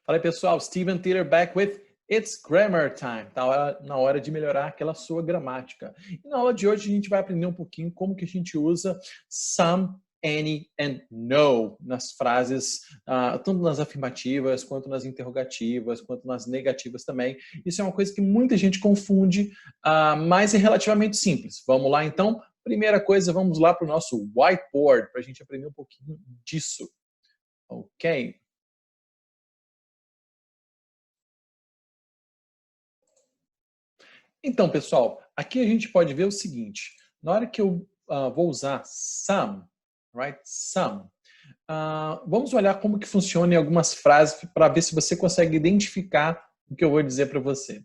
Fala aí, pessoal, Steven Teeter back with It's Grammar Time. Tá na hora de melhorar aquela sua gramática. E na aula de hoje a gente vai aprender um pouquinho como que a gente usa some, any and no nas frases, tanto nas afirmativas, quanto nas interrogativas, quanto nas negativas também. Isso é uma coisa que muita gente confunde, mas é relativamente simples. Vamos lá então? Primeira coisa, vamos lá para o nosso whiteboard para a gente aprender um pouquinho disso. Ok? Então, pessoal, aqui a gente pode ver o seguinte. Na hora que eu vou usar some, right? Some. Vamos olhar como que funciona em algumas frases para ver se você consegue identificar o que eu vou dizer para você.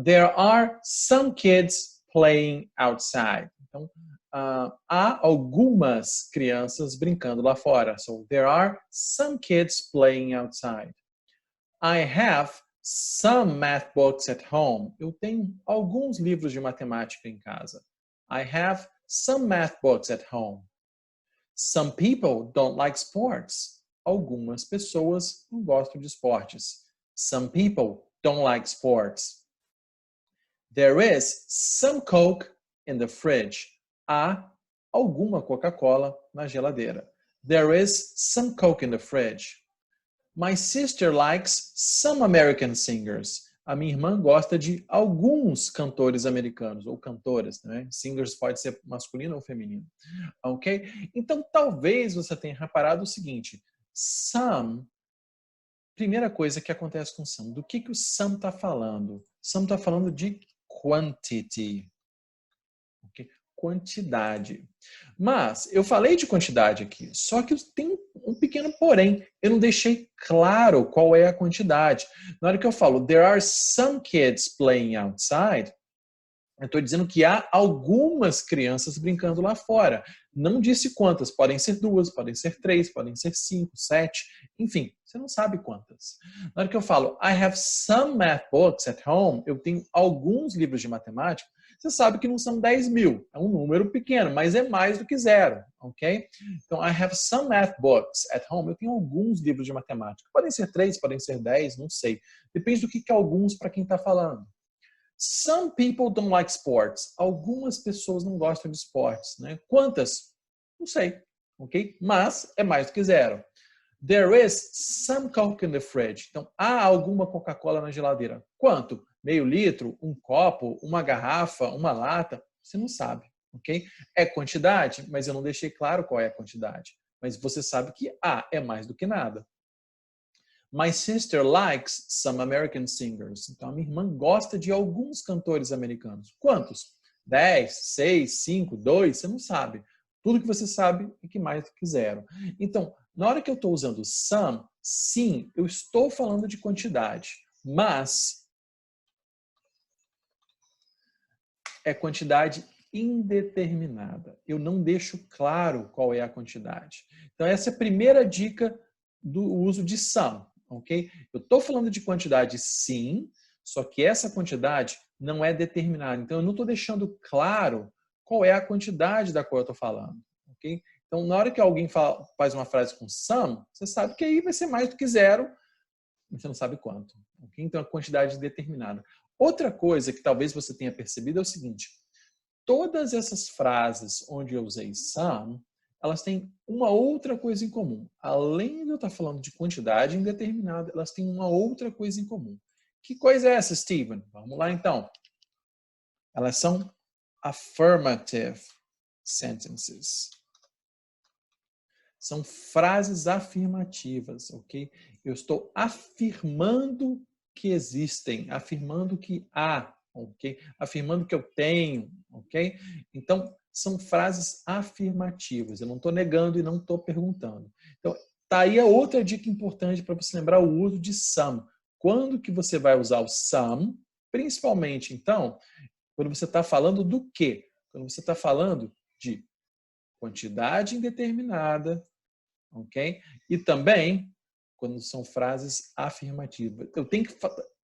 There are some kids playing outside. Então, há algumas crianças brincando lá fora. So, there are some kids playing outside. I have some math books at home. Eu tenho alguns livros de matemática em casa. I have some math books at home. Some people don't like sports. Algumas pessoas não gostam de esportes. Some people don't like sports. There is some Coke in the fridge. Há alguma Coca-Cola na geladeira. There is some Coke in the fridge. My sister likes some American singers. A minha irmã gosta de alguns cantores americanos, ou cantoras, né? Singers pode ser masculino ou feminino. Ok? Então, talvez você tenha reparado o seguinte. Some, primeira coisa que acontece com some. Do que o some está falando? Some está falando de quantity. Okay? Quantidade. Mas eu falei de quantidade aqui, só que tem um pequeno porém. Eu não deixei claro qual é a quantidade. Na hora que eu falo there are some kids playing outside, eu estou dizendo que há algumas crianças brincando lá fora. Não disse quantas. Podem ser 2, podem ser 3, podem ser 5, 7. Enfim, você não sabe quantas. Na hora que eu falo I have some math books at home, eu tenho alguns livros de matemática, você sabe que não são 10 mil. É um número pequeno, mas é mais do que zero. Ok? Então, I have some math books at home. Eu tenho alguns livros de matemática. Podem ser 3, podem ser 10, não sei. Depende do que é alguns para quem está falando. Some people don't like sports. Algumas pessoas não gostam de esportes, né? Quantas? Não sei, ok? Mas é mais do que zero. There is some Coke in the fridge. Então, há alguma Coca-Cola na geladeira. Quanto? Meio litro? Um copo? Uma garrafa? Uma lata? Você não sabe, ok? É quantidade, mas eu não deixei claro qual é a quantidade. Mas você sabe que é mais do que nada. My sister likes some American singers. Então, a minha irmã gosta de alguns cantores americanos. Quantos? 10, 6, 5, 2, você não sabe. Tudo que você sabe é que mais do que zero. Então, na hora que eu estou usando some, sim, eu estou falando de quantidade, mas é quantidade indeterminada. Eu não deixo claro qual é a quantidade. Então, essa é a primeira dica do uso de some. Ok? Eu estou falando de quantidade sim, só que essa quantidade não é determinada. Então, eu não estou deixando claro qual é a quantidade da qual eu estou falando. Ok? Então, na hora que alguém faz uma frase com some, você sabe que aí vai ser mais do que zero, mas você não sabe quanto. Okay? Então, a quantidade determinada. Outra coisa que talvez você tenha percebido é o seguinte. Todas essas frases onde eu usei some, elas têm uma outra coisa em comum. Além de eu estar falando de quantidade indeterminada, elas têm uma outra coisa em comum. Que coisa é essa, Steven? Vamos lá, então. Elas são affirmative sentences. São frases afirmativas, ok? Eu estou afirmando que existem, afirmando que há, ok? Afirmando que eu tenho, ok? Então, são frases afirmativas. Eu não estou negando e não estou perguntando. Então, tá aí a outra dica importante para você lembrar o uso de some. Quando que você vai usar o some? Principalmente, então, quando você está falando do quê? Quando você está falando de quantidade indeterminada, ok? E também quando são frases afirmativas.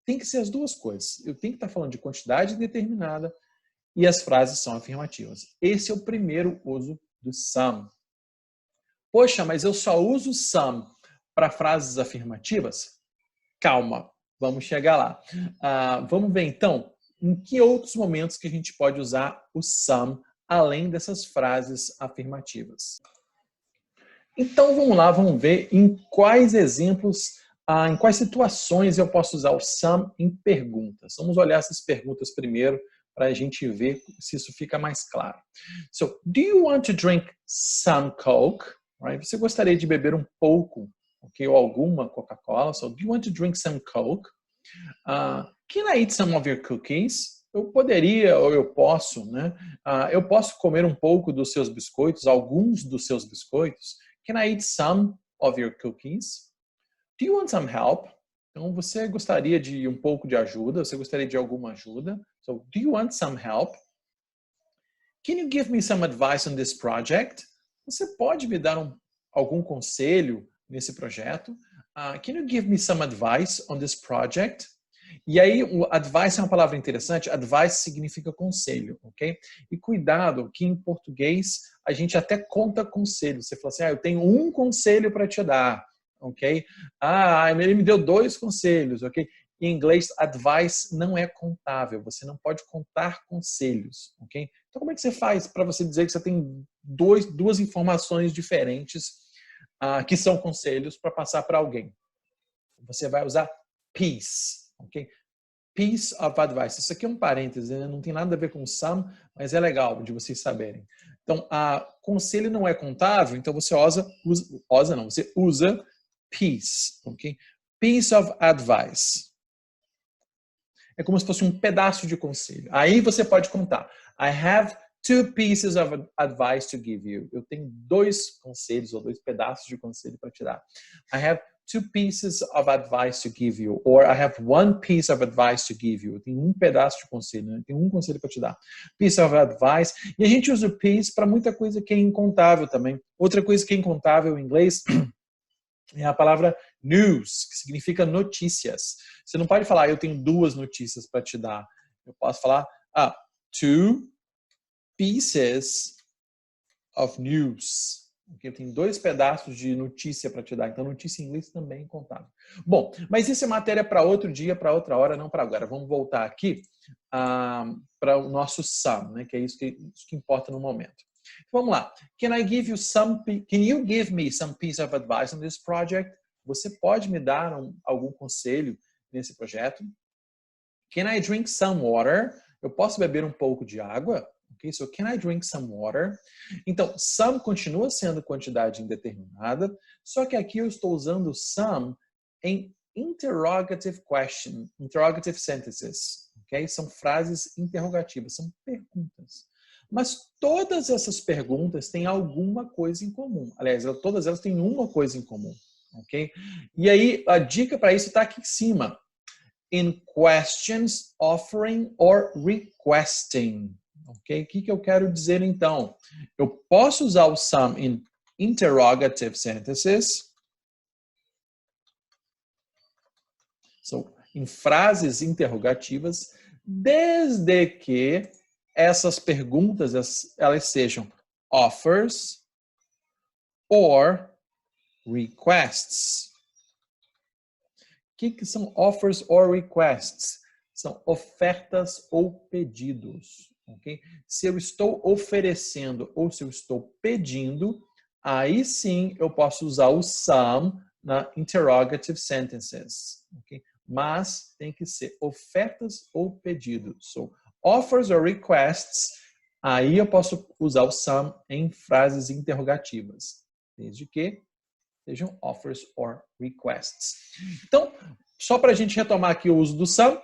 Tem que ser as duas coisas. Eu tenho que estar falando de quantidade indeterminada e as frases são afirmativas. Esse é o primeiro uso do some. Poxa, mas eu só uso some para frases afirmativas? calma, vamos chegar lá. Vamos ver então em que outros momentos que a gente pode usar o some além dessas frases afirmativas. Então vamos lá, vamos ver em quais exemplos, em quais situações eu posso usar o some em perguntas. Vamos olhar essas perguntas primeiro para a gente ver se isso fica mais claro. So, do you want to drink some Coke? Right? Você gostaria de beber um pouco, okay, ou alguma Coca-Cola? So, do you want to drink some Coke? Can I eat some of your cookies? Eu poderia ou eu posso, né? Eu posso comer um pouco dos seus biscoitos, alguns dos seus biscoitos. Can I eat some of your cookies? Do you want some help? Então, você gostaria de um pouco de ajuda? Você gostaria de alguma ajuda? So, do you want some help? Can you give me some advice on this project? Você pode me dar algum conselho nesse projeto? Can you give me some advice on this project? E aí, o advice é uma palavra interessante. Advice significa conselho, ok? E cuidado, que em português a gente até conta conselho. Você fala assim, eu tenho um conselho para te dar, ok? Ele me deu 2 conselhos, ok? Em inglês, advice não é contável. Você não pode contar conselhos, ok? Então, como é que você faz para você dizer que você tem duas informações diferentes que são conselhos para passar para alguém? Você vai usar piece. Okay? Piece of advice. Isso aqui é um parêntese, né? Não tem nada a ver com some, mas é legal de vocês saberem. Então, conselho não é contável, então você você usa piece. Okay? Piece of advice. É como se fosse um pedaço de conselho. Aí você pode contar. I have 2 pieces of advice to give you. Eu tenho 2 conselhos ou 2 pedaços de conselho para te dar. I have 2 pieces of advice to give you. Or I have 1 piece of advice to give you. Eu tenho um pedaço de conselho, né? Eu tenho um conselho para te dar. Piece of advice. E a gente usa o piece para muita coisa que é incontável também. Outra coisa que é incontável em inglês é a palavra news, que significa notícias. Você não pode falar, eu tenho 2 notícias para te dar. Eu posso falar, 2 pieces of news. Eu tenho 2 pedaços de notícia para te dar. Então, notícia em inglês também é incontável. Bom, mas isso é matéria para outro dia, para outra hora, não para agora. Vamos voltar aqui para o nosso some, né? Que é isso que importa no momento. Vamos lá. Can you give me some piece of advice on this project? Você pode me dar algum conselho nesse projeto? Can I drink some water? Eu posso beber um pouco de água? Okay, so can I drink some water? Então, some continua sendo quantidade indeterminada, só que aqui eu estou usando some em interrogative sentences. Okay? São frases interrogativas, são perguntas. Mas todas essas perguntas têm alguma coisa em comum. Aliás, todas elas têm uma coisa em comum. Okay? E aí, a dica para isso está aqui em cima. In questions, offering or requesting. Okay? O que eu quero dizer então? Eu posso usar o some in interrogative sentences. So, em frases interrogativas, desde que essas perguntas elas sejam offers or requests. O que são offers or requests? São ofertas ou pedidos. Okay? Se eu estou oferecendo ou se eu estou pedindo, aí sim eu posso usar o some na interrogative sentences. Okay? Mas tem que ser ofertas ou pedidos. So, offers or requests, aí eu posso usar o some em frases interrogativas, desde que sejam offers or requests. Então, só para a gente retomar aqui o uso do some,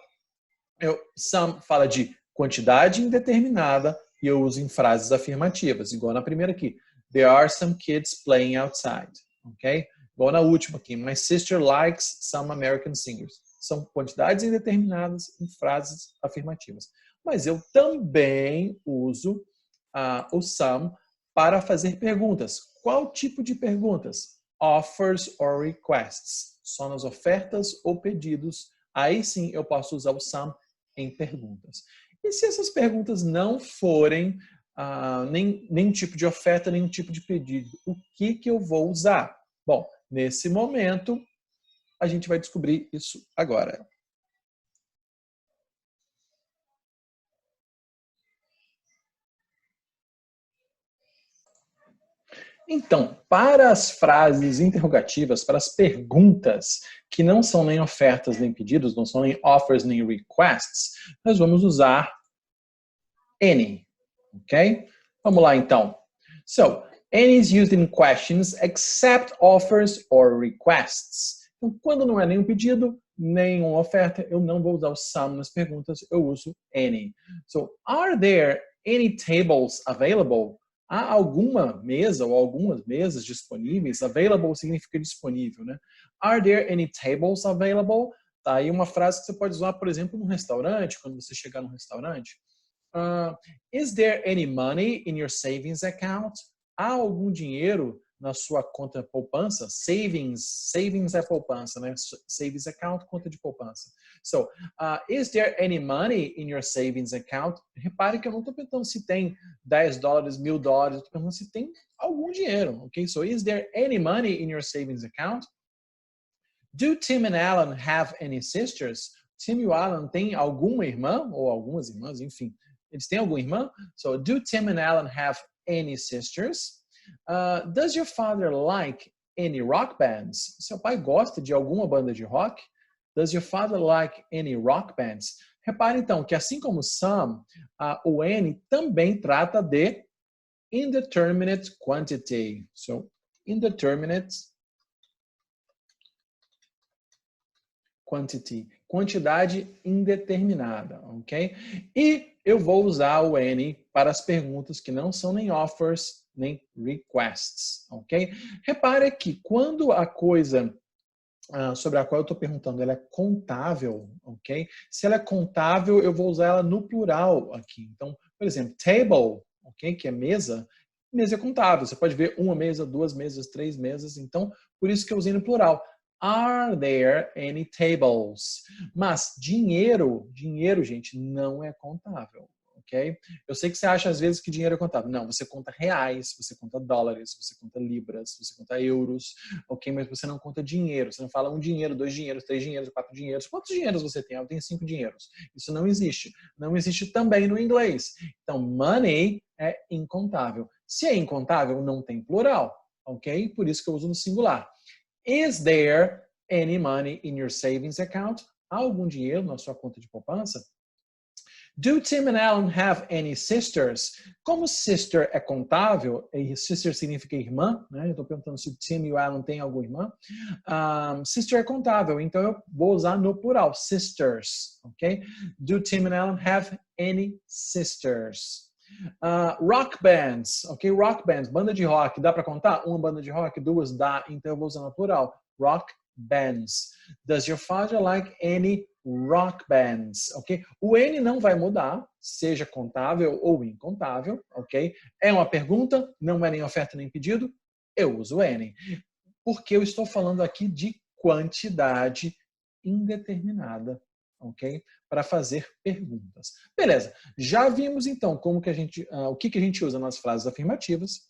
some fala de quantidade indeterminada e eu uso em frases afirmativas, igual na primeira aqui. There are some kids playing outside. Okay? Igual na última aqui. My sister likes some American singers. São quantidades indeterminadas em frases afirmativas. Mas eu também uso o some para fazer perguntas. Qual tipo de perguntas? Offers or requests. Só nas ofertas ou pedidos. Aí sim eu posso usar o some em perguntas. E se essas perguntas não forem nem tipo de oferta, nem tipo de pedido, o que eu vou usar? Bom, nesse momento, A gente vai descobrir isso agora. Então, para as frases interrogativas, para as perguntas que não são nem ofertas nem pedidos, não são nem offers nem requests, nós vamos usar any, ok? Vamos lá então. So, any is used in questions except offers or requests. Então, quando não é nenhum pedido, nenhuma oferta, eu não vou usar o some nas perguntas, eu uso any. So, are there any tables available? Há alguma mesa ou algumas mesas disponíveis? Available significa disponível, né? Are there any tables available? Tá aí uma frase que você pode usar, por exemplo, num restaurante, quando você chegar num restaurante. Is there any money in your savings account? Há algum dinheiro na sua conta poupança? Savings é poupança, né? Savings account, conta de poupança. So, is there any money in your savings account? Repare que eu não estou perguntando se tem $10, $1.000, eu estou perguntando se tem algum dinheiro, ok? So, is there any money in your savings account? Do Tim and Alan have any sisters? Tim e o Alan têm alguma irmã ou algumas irmãs, enfim. Eles têm alguma irmã? So, do Tim and Alan have any sisters? Does your father like any rock bands? Seu pai gosta de alguma banda de rock? Does your father like any rock bands? Repare então que assim como some, o any também trata de indeterminate quantity. So, indeterminate quantity, quantidade indeterminada, ok? E eu vou usar o any para as perguntas que não são nem offers, nem requests, ok? Repare que quando a coisa sobre a qual eu estou perguntando, ela é contável, ok? Se ela é contável, eu vou usar ela no plural aqui. Então, por exemplo, table, ok? Que é mesa. Mesa é contável. Você pode ver uma mesa, duas mesas, três mesas. Então, por isso que eu usei no plural. Are there any tables? Mas dinheiro, gente, não é contável, ok? Eu sei que você acha às vezes que dinheiro é contável. Não, você conta reais, você conta dólares, você conta libras, você conta euros, ok? Mas você não conta dinheiro. Você não fala um dinheiro, dois dinheiros, três dinheiros, quatro dinheiros. Quantos dinheiros você tem? Eu tenho 5 dinheiros. Isso não existe. Não existe também no inglês. Então, money é incontável. Se é incontável, não tem plural, ok? Por isso que eu uso no singular. Is there any money in your savings account? Há algum dinheiro na sua conta de poupança? Do Tim and Alan have any sisters? Como sister é contável, e sister significa irmã, né? Eu estou perguntando se o Tim e o Alan têm alguma irmã. Sister é contável, então eu vou usar no plural, sisters, ok? Do Tim and Alan have any sisters? Rock bands, ok? Rock bands, banda de rock, dá para contar? Uma banda de rock, duas, dá, então eu vou usar no plural. Rock bands. Does your father like any rock bands? Ok? O N não vai mudar, seja contável ou incontável, ok? É uma pergunta, não é nem oferta nem pedido, eu uso N. Porque eu estou falando aqui de quantidade indeterminada, ok? Para fazer perguntas. Beleza, já vimos então como que o que a gente usa nas frases afirmativas,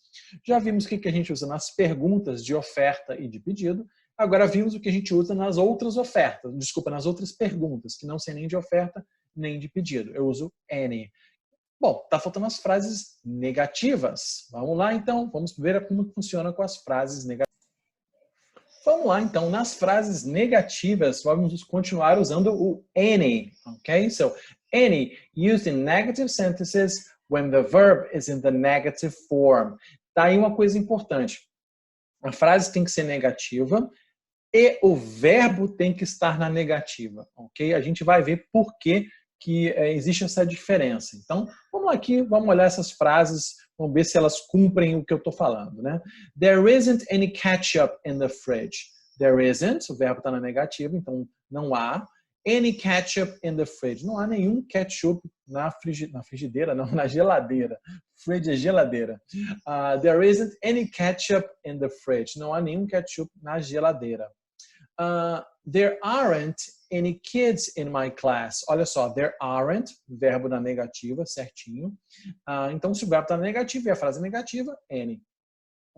já vimos o que a gente usa nas perguntas de oferta e de pedido, agora vimos o que a gente usa nas outras ofertas, nas outras perguntas, que não são nem de oferta nem de pedido. Eu uso any. Bom, tá faltando as frases negativas. Vamos lá então, vamos ver como funciona com as frases negativas. Vamos lá, então, nas frases negativas, vamos continuar usando o any, ok? So, any used in negative sentences when the verb is in the negative form. Tá aí uma coisa importante. A frase tem que ser negativa e o verbo tem que estar na negativa, ok? A gente vai ver por que existe essa diferença. Então, vamos aqui, vamos olhar essas frases, vamos ver se elas cumprem o que eu estou falando, né? There isn't any ketchup in the fridge. There isn't, o verbo está na negativa, então não há. Any ketchup in the fridge. Não há nenhum ketchup na frigideira, não, na geladeira. Fridge é geladeira. There isn't any ketchup in the fridge. Não há nenhum ketchup na geladeira. There aren't any kids in my class. Olha só, there aren't, verbo na negativa, certinho. Então, se o verbo está na negativa e a frase é negativa, any.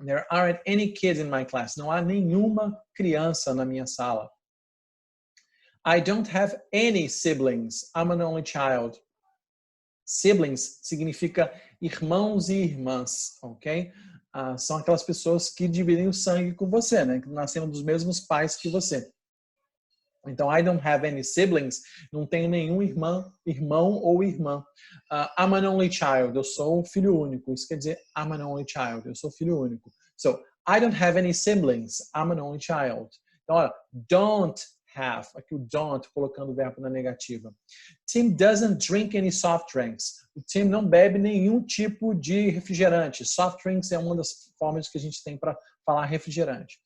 There aren't any kids in my class. Não há nenhuma criança na minha sala. I don't have any siblings. I'm an only child. Siblings significa irmãos e irmãs, ok? São aquelas pessoas que dividem o sangue com você, né? Que nasceram dos mesmos pais que você. Então, I don't have any siblings, não tenho nenhum irmão ou irmã. I'm an only child, eu sou um filho único. Isso quer dizer, I'm an only child, eu sou filho único. So, I don't have any siblings, I'm an only child. Então, olha, don't have, aqui o don't, colocando o verbo na negativa. Tim doesn't drink any soft drinks. O Tim não bebe nenhum tipo de refrigerante. Soft drinks é uma das formas que a gente tem para falar refrigerante.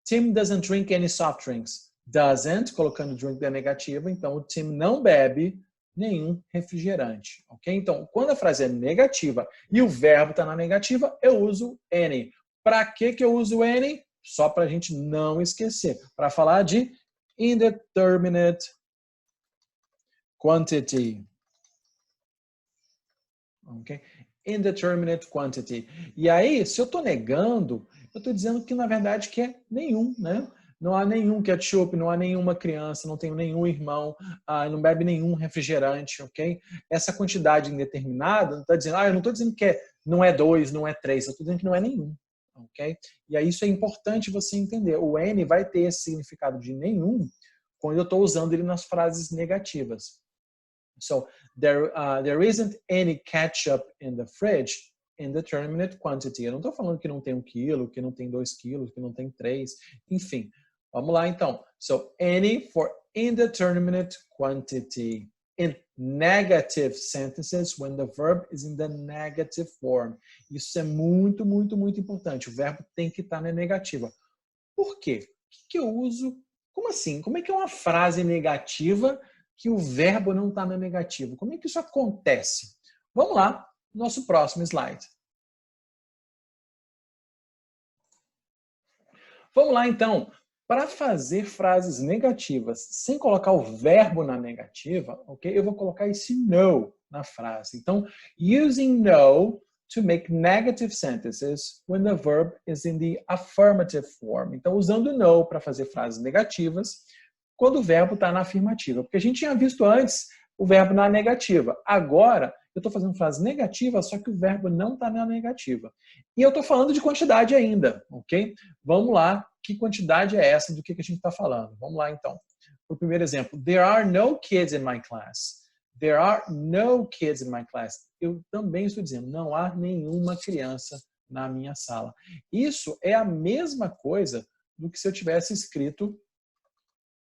Tim doesn't drink any soft drinks. Doesn't, colocando drink na negativa, então o Tim não bebe nenhum refrigerante, ok? Então, quando a frase é negativa e o verbo está na negativa, eu uso any. Para que eu uso any? Só para a gente não esquecer. Para falar de indeterminate quantity. Ok? Indeterminate quantity. E aí, se eu estou negando, eu estou dizendo que na verdade que é nenhum, né? Não há nenhum ketchup, não há nenhuma criança, não tenho nenhum irmão, não bebe nenhum refrigerante, ok? Essa quantidade indeterminada, não está dizendo, eu não estou dizendo que não é 2, não é 3, eu estou dizendo que não é nenhum, ok? E aí isso é importante você entender. O N vai ter esse significado de nenhum quando eu estou usando ele nas frases negativas. So, there isn't any ketchup in the fridge. Indeterminate quantity. Eu não estou falando que não tem 1 quilo, que não tem 2 quilos, que não tem 3, enfim. Vamos lá, então. So, any for indeterminate quantity. In negative sentences, when the verb is in the negative form. Isso é muito, muito, muito importante. O verbo tem que estar na negativa. Por quê? O que eu uso? Como assim? Como é que é uma frase negativa que o verbo não está na negativa? Como é que isso acontece? Vamos lá, nosso próximo slide. Vamos lá, então. Para fazer frases negativas sem colocar o verbo na negativa, ok? Eu vou colocar esse no na frase. Então, using no to make negative sentences when the verb is in the affirmative form. Então, usando no para fazer frases negativas quando o verbo está na afirmativa. Porque a gente tinha visto antes o verbo na negativa. Agora, eu estou fazendo frase negativa, só que o verbo não está na negativa. E eu estou falando de quantidade ainda, ok? Vamos lá, que quantidade é essa do que a gente está falando? Vamos lá, então. O primeiro exemplo. There are no kids in my class. There are no kids in my class. Eu também estou dizendo, não há nenhuma criança na minha sala. Isso é a mesma coisa do que se eu tivesse escrito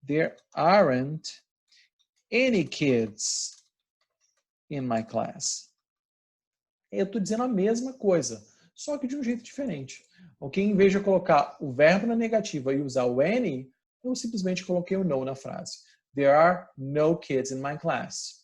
There aren't any kids in my class. Eu estou dizendo a mesma coisa, só que de um jeito diferente. Ok? Em vez de eu colocar o verbo na negativa e usar o any, eu simplesmente coloquei o no na frase. There are no kids in my class.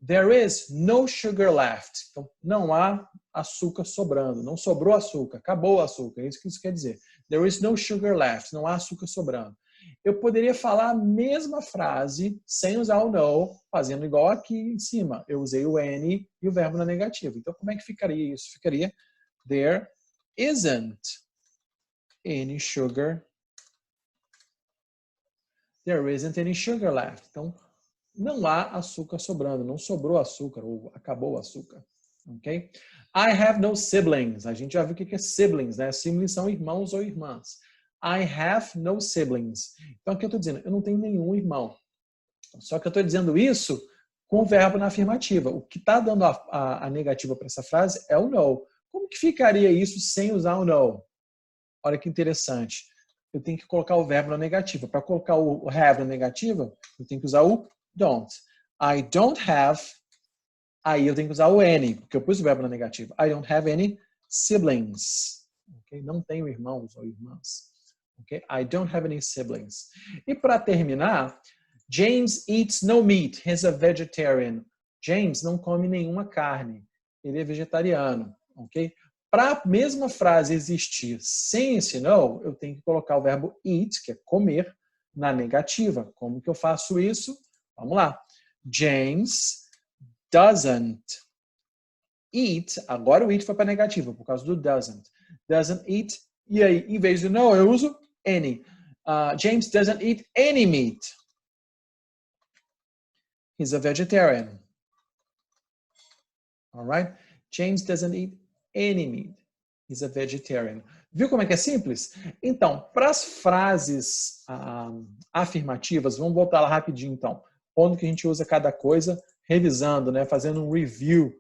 There is no sugar left. Então, não há açúcar sobrando. Não sobrou açúcar. Acabou o açúcar. É isso que isso quer dizer. There is no sugar left. Não há açúcar sobrando. Eu poderia falar a mesma frase sem usar o no, fazendo igual aqui em cima. Eu usei o any e o verbo na negativa. Então, como é que ficaria isso? Ficaria there isn't any sugar. There isn't any sugar left. Então, não há açúcar sobrando. Não sobrou açúcar ou acabou o açúcar. Ok? I have no siblings. A gente já viu o que é siblings, né? Siblings são irmãos ou irmãs. I have no siblings. Então, aqui eu estou dizendo, eu não tenho nenhum irmão. Só que eu estou dizendo isso com o verbo na afirmativa. O que está dando a negativa para essa frase é o no. Como que ficaria isso sem usar o no? Olha que interessante. Eu tenho que colocar o verbo na negativa. Para colocar o have na negativa, eu tenho que usar o don't. I don't have. Aí eu tenho que usar o any, porque eu pus o verbo na negativa. I don't have any siblings. Okay? Não tenho irmãos ou irmãs. Okay? I don't have any siblings. E para terminar, James eats no meat. He's a vegetarian. James não come nenhuma carne. Ele é vegetariano. Okay? Para a mesma frase existir sem esse no, eu tenho que colocar o verbo eat, que é comer, na negativa. Como que eu faço isso? Vamos lá. James doesn't eat. Agora o eat foi para negativa, por causa do doesn't. Doesn't eat. E aí, em vez de no, eu uso any. James doesn't eat any meat. He's a vegetarian. All right? James doesn't eat any meat. He's a vegetarian. Viu como é que é simples? Então, para as frases afirmativas, vamos voltar lá rapidinho então. Quando que a gente usa cada coisa, revisando, né? Fazendo um review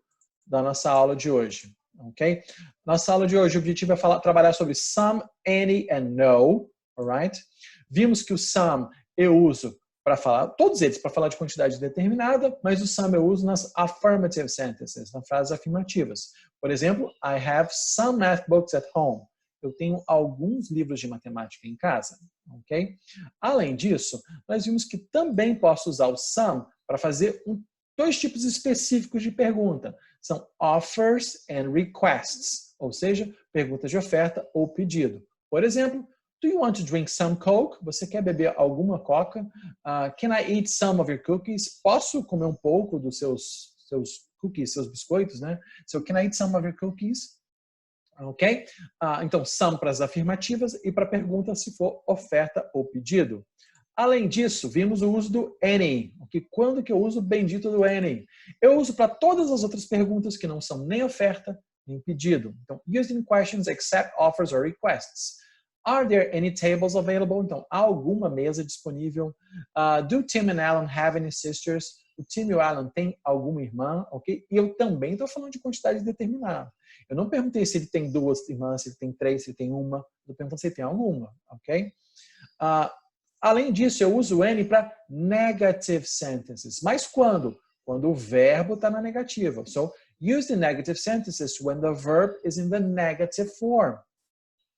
da nossa aula de hoje. Ok? Nossa aula de hoje, o objetivo é trabalhar sobre some, any and no. Alright? Vimos que o some eu uso para falar, todos eles para falar de quantidade determinada, mas o some eu uso nas affirmative sentences, nas frases afirmativas. Por exemplo, I have some math books at home. Eu tenho alguns livros de matemática em casa. Ok? Além disso, nós vimos que também posso usar o some para fazer dois tipos específicos de pergunta. São offers and requests, ou seja, perguntas de oferta ou pedido. Por exemplo, do you want to drink some Coke? Você quer beber alguma Coca? Can I eat some of your cookies? Posso comer um pouco dos seus cookies, seus biscoitos, né? So, can I eat some of your cookies? Ok? Então, some para as afirmativas e para pergunta se for oferta ou pedido. Além disso, vimos o uso do any. Okay? Quando que eu uso o bendito do any? Eu uso para todas as outras perguntas que não são nem oferta, nem pedido. Então, used in questions except offers or requests. Are there any tables available? Então, há alguma mesa disponível? Do Tim and Alan have any sisters? O Tim e o Alan têm alguma irmã? Ok? E eu também estou falando de quantidade determinada. Eu não perguntei se ele tem duas irmãs, se ele tem três, se ele tem uma. Eu perguntei se ele tem alguma. Ok? Além disso, eu uso o any para negative sentences. Mas quando? Quando o verbo está na negativa. So, use the negative sentences when the verb is in the negative form.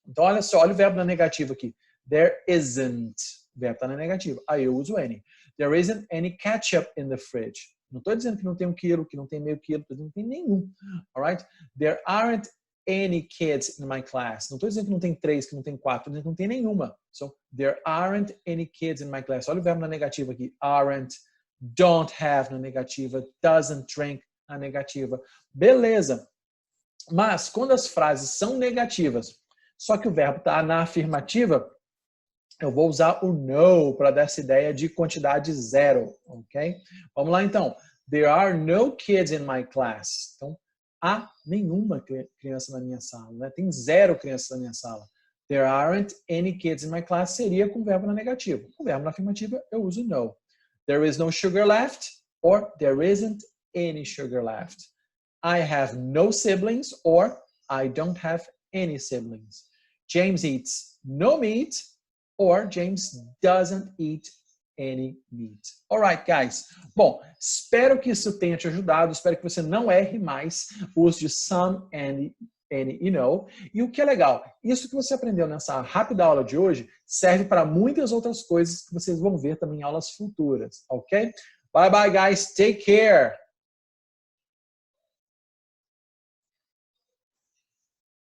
Então, olha só, olha o verbo na negativa aqui. There isn't. O verbo está na negativa. Aí eu uso any. There isn't any ketchup in the fridge. Não estou dizendo que não tem 1 quilo, que não tem meio quilo, estou dizendo que não tem nenhum. Alright? There aren't any kids in my class. Não estou dizendo que não tem 3, que não tem 4, estou dizendo que não tem nenhuma. So, there aren't any kids in my class. Olha o verbo na negativa aqui. Aren't, don't have na negativa, doesn't drink na negativa. Beleza. Mas, quando as frases são negativas, só que o verbo está na afirmativa, eu vou usar o no para dar essa ideia de quantidade zero, ok? Vamos lá então. There are no kids in my class. Então, há nenhuma criança na minha sala, né? Tem 0 crianças na minha sala. There aren't any kids in my class seria com o verbo na negativa. Com o verbo na afirmativa, eu uso no. There is no sugar left or there isn't any sugar left. I have no siblings or I don't have any siblings. James eats no meat or James doesn't eat any meat. Alright, guys. Bom, espero que isso tenha te ajudado. Espero que você não erre mais o uso de some, any e no. E o que é legal, isso que você aprendeu nessa rápida aula de hoje serve para muitas outras coisas que vocês vão ver também em aulas futuras, ok? Bye, bye, guys. Take care.